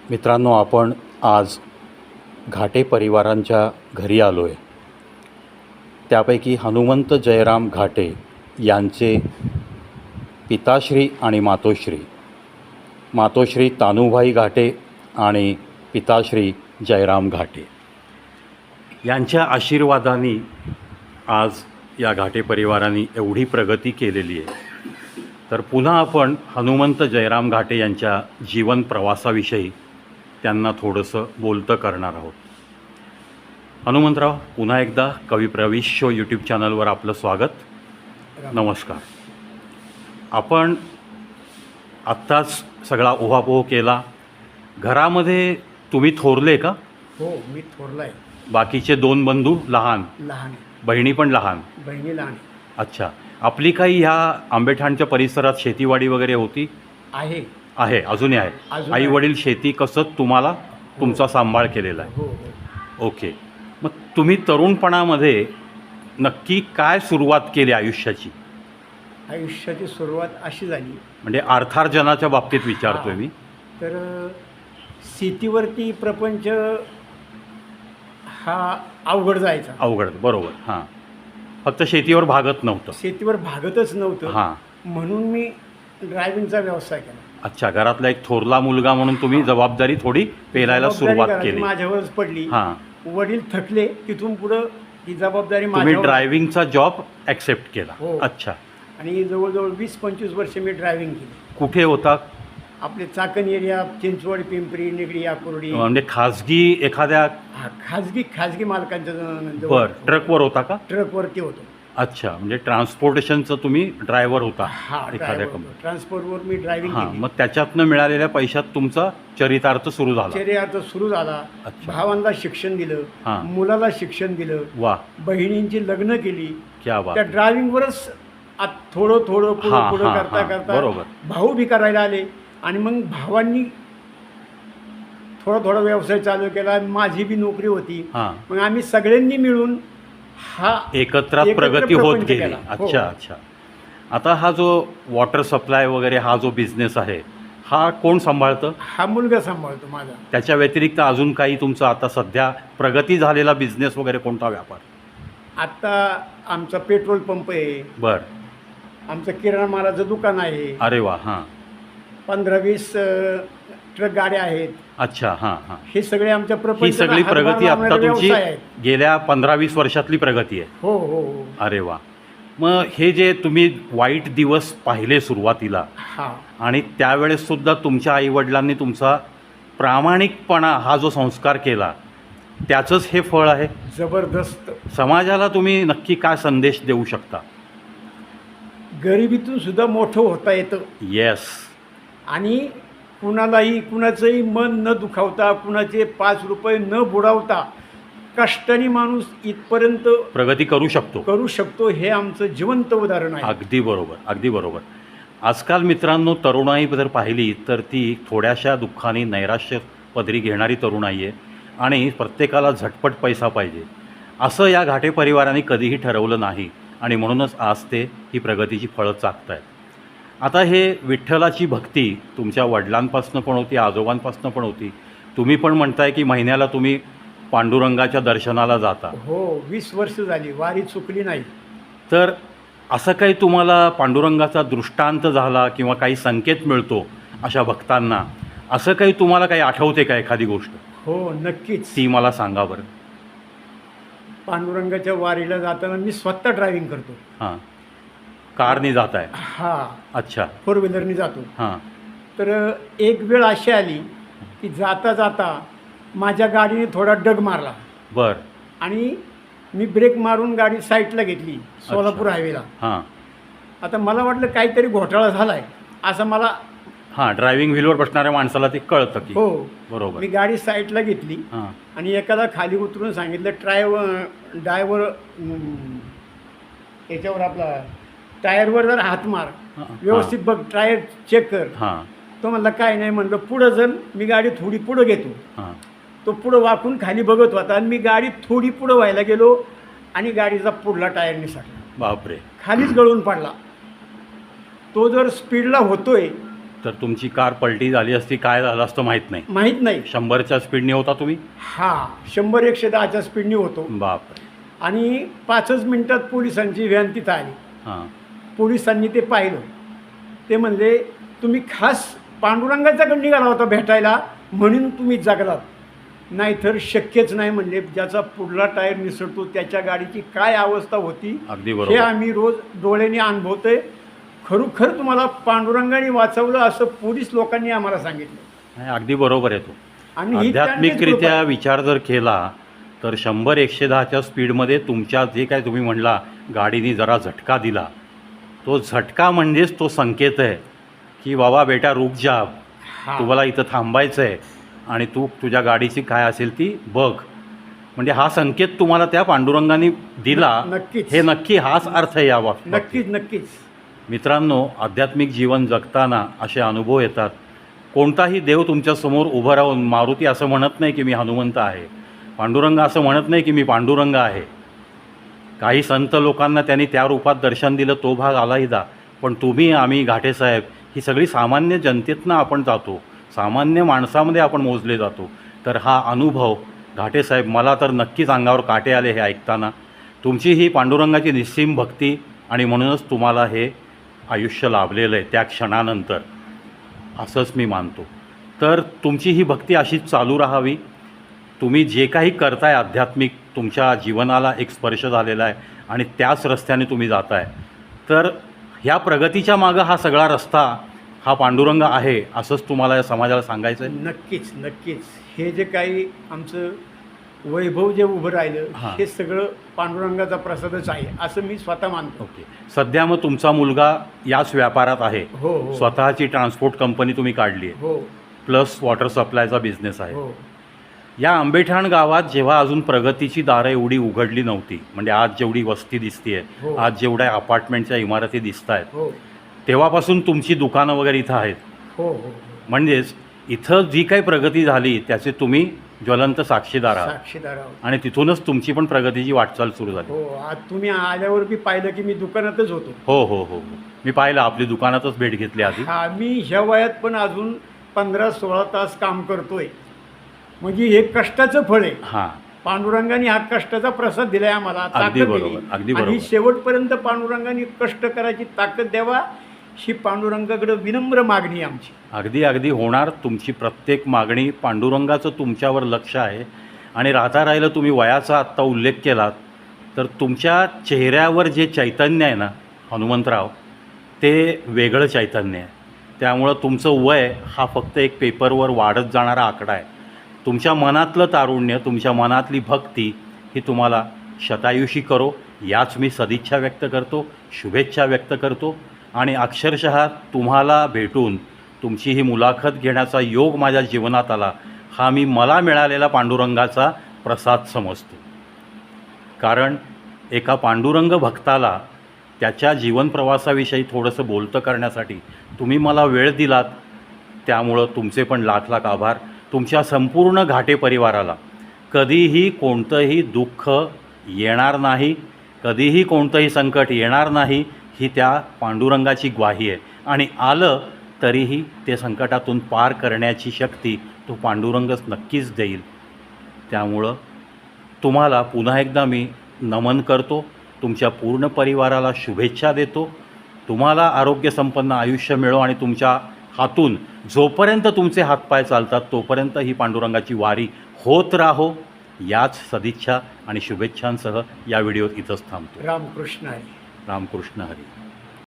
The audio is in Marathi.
मित्रांनो, आपण आज घाटे परिवारांच्या घरी आलो आहे. त्यापैकी हनुमंत जयराम घाटे यांचे पिताश्री आणि मातोश्री तानुभाई घाटे आणि पिताश्री जयराम घाटे यांच्या आशीर्वादाने आज या घाटे परिवारांनी एवढी प्रगती केलेली आहे. तर पुन्हा आपण हनुमंत जयराम घाटे यांच्या जीवन प्रवासाविषयी त्यांना थोडंसं बोलतं करणार आहोत. हनुमंतराव, पुन्हा एकदा कवी प्रवेश शो यूट्यूब चॅनलवर आपलं स्वागत. नमस्कार. आपण आत्ताच सगळा ओहापोह केला. घरामध्ये तुम्ही थोरले का? हो, मी थोरला आहे. बाकीचे दोन बंधू लहान? लहान आहे. बहिणी पण लहान? बहिणी लहान आहे. अच्छा. आपली काही ह्या आंबेठाणच्या परिसरात शेतीवाडी वगैरे होती? आहे. अजूनही आहे. अजून आई आहे. वडील शेती कसं तुम्हाला तुमचा सांभाळ केलेला आहे? हो हो. ओके. मग तुम्ही तरुणपणामध्ये नक्की काय सुरुवात केली आयुष्याची? आयुष्याची सुरुवात अशी झाली, म्हणजे अर्थार्जनाच्या बाबतीत विचारतोय मी. तर शेतीवरती प्रपंच हा अवघड जायचा. अवघड, बरोबर. हां. फक्त शेतीवर भागत नव्हतं. शेतीवर भागतच नव्हतं. हां. म्हणून मी ड्रायव्हिंगचा व्यवसाय केला. अच्छा. घरातला एक थोरला मुलगा म्हणून तुम्ही जबाबदारी थोडी पेलायला जबाबदारी सुरुवात घराची केली. माझ्यावरच पडली. हां. वडील थकले, तिथून पुढं ही जबाबदारी तुम्ही माझ्यावर. ड्रायव्हिंगचा जॉब ॲक्सेप्ट केला? हो. अच्छा. आणि जवळजवळ 20-25 वर्ष मी ड्रायव्हिंग केली. कुठे होता? आपले चाकण एरिया, चिंचवड, पिंपरी, निगडी, आकुर्डी. म्हणजे खाजगी एखाद्या? हा, खाजगी मालकांच्या जवळ. बर. ट्रकवर होता का? ट्रकवरती होतो. अच्छा. म्हणजे ट्रान्सपोर्टेशनचं तुम्ही ड्रायव्हर होता हा, एखाद्या कंपनी? ट्रान्सपोर्टवर मी ड्रायव्हिंग हां. केली. मग त्याच्यातनं मिळालेल्या पैशात तुमचा चरितार्थ सुरू झाला? चर्यार्थ सुरू झाला. अच्छा. भावांना शिक्षण दिलं, हां. मुलाला शिक्षण दिलं, वा, बहिणींची लग्न केली. क्या बात. त्या ड्रायव्हिंगवरच थोडं पुढं हां, पुढं हां, करता हां. करता बरोबर. भाऊ बी करायला आले. आणि मग भावांनी थोडा व्यवसाय चालू केला. माझी बी नोकरी होती. हां. मग आम्ही सगळ्यांनी मिळून हा एकत्र एकत्र प्रगती होत प्रपंच गेली. केला. हो. अच्छा अच्छा. आता हा जो वॉटर सप्लाय वगैरे हा जो बिझनेस आहे, हा कोण सांभाळतं? हा मुलगा सांभाळतो माझा. त्याच्या व्यतिरिक्त अजून काही तुमचं आता सध्या प्रगती झालेला बिझनेस वगैरे कोणता व्यापार? आत्ता आमचा पेट्रोल पंप आहे. बर. आमचं किराणा मालाचं दुकान आहे. अरे वा. हां. 15-20 ट्रक गाड्या आहेत. अच्छा. हां हां. हे सगळे आमच्या ही प्रपंचाला सगळी हातभार प्रगती आत्ता लावणारे तुमची व्यवसाय आहेत. गेल्या 15-20 वर्षातली प्रगती आहे? हो हो हो. अरे वा. मग हे जे तुम्ही वाईट दिवस पाहिले सुरुवातीला, हा, आणि त्यावेळेससुद्धा तुमच्या आईवडिलांनी तुमचा प्रामाणिकपणा हा जो संस्कार केला, त्याचंच हे फळ आहे. जबरदस्त. समाजाला तुम्ही नक्की काय संदेश देऊ शकता? गरिबीतून सुद्धा मोठं होता येतं. येस. आणि कुणाचंही मन न दुखावता, कुणाचे 5 रुपये न बुडवता कष्टाने माणूस इथपर्यंत प्रगती करू शकतो. हे आमचं जिवंत उदाहरण आहे. अगदी बरोबर, अगदी बरोबर. आजकाल मित्रांनो, तरुणाई जर पाहिली तर ती थोड्याशा दुःखाने नैराश्य पदरी घेणारी तरुणाई आहे. आणि प्रत्येकाला झटपट पैसा पाहिजे असं या घाटे परिवाराने कधीही ठरवलं नाही. आणि म्हणूनच आज ते ही प्रगतीची फळं चाखत आहेत. आता हे विठ्ठलाची भक्ती तुमच्या वडिलांपासून पण होती, आजोबांपासून पण होती. तुम्ही पण म्हणताय की महिन्याला तुम्ही पांडुरंगाच्या दर्शनाला जाता. हो, 20 वर्ष झाली, वारी चुकली नाही. तर असं काही तुम्हाला पांडुरंगाचा दृष्टांत झाला किंवा काही संकेत मिळतो अशा भक्तांना, असं काही तुम्हाला काही आठवते का एखादी गोष्ट? हो, नक्कीच. ती मला सांगा बरं. पांडुरंगाच्या वारीला जाताना मी स्वतः ड्रायव्हिंग करतो. हां. कारने जात आहे? हा. अच्छा. 4 व्हीलरनी जातो. हां. तर एक वेळ अशी आली की जाता जाता माझ्या गाडीने थोडा डग मारला. बर. आणि मी ब्रेक मारून गाडी साईडला घेतली सोलापूर हायवेला. हां. आता मला वाटलं काहीतरी घोटाळा झाला आहे असं मला. हां. ड्रायव्हिंग व्हीलवर बसणाऱ्या माणसाला ते कळतं की. हो, बरोबर. मी गाडी साईडला घेतली. हां. आणि एकाला खाली उतरून सांगितलं, ड्रायव्हर याच्यावर आपला टायरवर जर हात मार, हां. व्यवस्थित बघ, टायर चेक कर. हां. तो म्हणला काय नाही. म्हणलं पुढं जर मी गाडी थोडी पुढं घेतो. हां. तो पुढं वाकून खाली बघत होता आणि मी गाडी थोडी पुढं व्हायला गेलो आणि गाडीचा पुढला टायर निसटला. बापरे. खालीच गळून पडला. तो जर स्पीडला होतोय तर तुमची कार पलटी झाली असती, काय झालं असतं माहीत नाही. माहीत नाही. 100च्या स्पीडने होता तुम्ही? हा 100-110च्या स्पीडने होतो. बापरे. आणि 5च मिनिटात पोलिसांची व्हॅन तिथं आली. हां. पोलिसांनी ते पाहिलं. ते म्हणले तुम्ही खास पांडुरंगाच्याकडे निघाला होता भेटायला म्हणून तुम्ही जगलात, नाहीतर शक्यच नाही म्हणले. ज्याचा पुढला टायर निसटतो त्याच्या गाडीची काय अवस्था होती अगदी हे बरोबर. आम्ही रोज डोळ्याने अनुभवतोय. खरोखर तुम्हाला पांडुरंगाने वाचवलं असं पोलीस लोकांनी आम्हाला सांगितलं. नाही, अगदी बरोबर आहे तो. आणि ही त्यांचीच आध्यात्मिकरित्या कृपा. विचार जर केला तर 100-110च्या स्पीडमध्ये तुमच्या जे काय तुम्ही म्हणला गाडीने जरा झटका दिला, तो झटका म्हणजेच तो संकेत आहे की बाबा बेटा रुक जा, हा. तुम्हाला इथं थांबायचं आहे आणि तू तुझ्या गाडीची काय असेल ती बघ. म्हणजे हा संकेत तुम्हाला त्या पांडुरंगाने दिला. नक्कीच. हे नक्की हाच अर्थ आहे या बाबतीत. नक्कीच नक्कीच. मित्रांनो, आध्यात्मिक जीवन जगताना असे अनुभव येतात. कोणताही देव तुमच्यासमोर उभं राहून, मारुती असं म्हणत नाही की मी हनुमंत आहे, पांडुरंग असं म्हणत नाही की मी पांडुरंग आहे. काही संत लोकांना त्यांनी त्या रूपात दर्शन दिलं, तो भाग आलाहीदा. पण तुम्ही, आम्ही, घाटेसाहेब ही सगळी सामान्य जनतेतनं आपण जातो, सामान्य माणसामध्ये आपण मोजले जातो. तर हा अनुभव घाटेसाहेब, मला तर नक्कीच अंगावर काटे आले हे ऐकताना. तुमची ही पांडुरंगाची निस्सीम भक्ती आणि म्हणूनच तुम्हाला हे आयुष्य लाभलेलं आहे त्या क्षणानंतर, असंच मी मानतो. तर तुमची ही भक्ती अशीच चालू राहावी. तुम्ही जे काही करताय आध्यात्मिक, तुमच्या जीवनाला एक स्पर्श झालेला आहे आणि त्याच रस्त्याने तुम्ही जाताय. तर ह्या प्रगतीच्या मागं हा सगळा रस्ता हा पांडुरंग आहे, असंच तुम्हाला या समाजाला सांगायचं आहे. नक्कीच नक्कीच. हे जे काही आमचं वैभव जे उभं राहिलं हां. हे सगळं पांडुरंगाचा प्रसादच आहे असं मी स्वतः मानतो. ओके. सध्या मग तुमचा मुलगा याच व्यापारात आहे, हो हो स्वतःची ट्रान्सपोर्ट कंपनी तुम्ही काढली आहे, हो प्लस वॉटर सप्लायचा बिझनेस आहे. हो या आंबेठाण गावात जेव्हा अजून प्रगतीची दारं एवढी उघडली नव्हती, म्हणजे आज जेवढी वस्ती दिसतीये, हो. आज जेवढ्या अपार्टमेंटच्या इमारती दिसत आहेत, हो तेव्हापासून तुमची दुकानं वगैरे इथं आहेत. हो हो म्हणजेच इथं जी काही प्रगती झाली त्याचे तुम्ही ज्वलंत साक्षीदार आहात साक्षीदार आहोत. आणि तिथूनच तुमची पण प्रगतीची वाटचाल सुरू झाली. हो आज तुम्ही आल्यावर बी पाहिलं की मी दुकानातच होतो. हो हो हो हो. मी पाहिलं, आपली दुकानातच भेट घेतली आधी. हा मी ह्या वयात पण अजून 15-16 तास काम करतोय, म्हणजे हे कष्टाचं फळ आहे. हां. पांडुरंगाने हा कष्टाचा प्रसाद दिलाय आम्हाला, अगदी ताकद बरोबर, दिली. अगदी आणि बरोबर. शेवटपर्यंत पांडुरंगाने कष्ट करायची ताकद द्यावा ही पांडुरंगाकडे विनम्र मागणी आहे आमची. अगदी अगदी होणार. तुमची प्रत्येक मागणी, पांडुरंगाचं तुमच्यावर लक्ष आहे. आणि राहिलं तुम्ही वयाचा आत्ता उल्लेख केलात, तर तुमच्या चेहऱ्यावर जे चैतन्य आहे ना हनुमंतराव, ते वेगळं चैतन्य आहे. त्यामुळं तुमचं वय हा फक्त एक पेपरवर वाढत जाणारा आकडा आहे. तुमच्या मनातलं तारुण्य, तुमच्या मनातली भक्ती ही तुम्हाला शतायुषी करो, याच मी सदिच्छा व्यक्त करतो, शुभेच्छा व्यक्त करतो. आणि अक्षरशः तुम्हाला भेटून तुमची ही मुलाखत घेण्याचा योग माझ्या जीवनात आला, हा मी मला मिळालेला पांडुरंगाचा प्रसाद समजतो. कारण एका पांडुरंग भक्ताला त्याच्या जीवनप्रवासाविषयी थोडंसं बोलतं करण्यासाठी तुम्ही मला वेळ दिलात, त्यामुळं तुमचे पण लाख लाख आभार. तुमच्या संपूर्ण घाटे परिवाराला कधीही कोणतंही दुःख येणार नाही, कधीही कोणतंही संकट येणार नाही, ही त्या पांडुरंगाची ग्वाही आहे. आणि आलं तरीही ते संकटातून पार करण्याची शक्ती तो पांडुरंगच नक्कीच देईल. त्यामुळं तुम्हाला पुन्हा एकदा मी नमन करतो, तुमच्या पूर्ण परिवाराला शुभेच्छा देतो. तुम्हाला आरोग्यसंपन्न आयुष्य मिळो आणि तुमच्या हातून जोपर्यंत तुमचे हातपाय चालतात तोपर्यंत ही पांडुरंगाची वारी होत राहो, याच सदिच्छा आणि शुभेच्छांसह या व्हिडिओत इथंच थांबतो. रामकृष्ण हरी. रामकृष्ण हरी.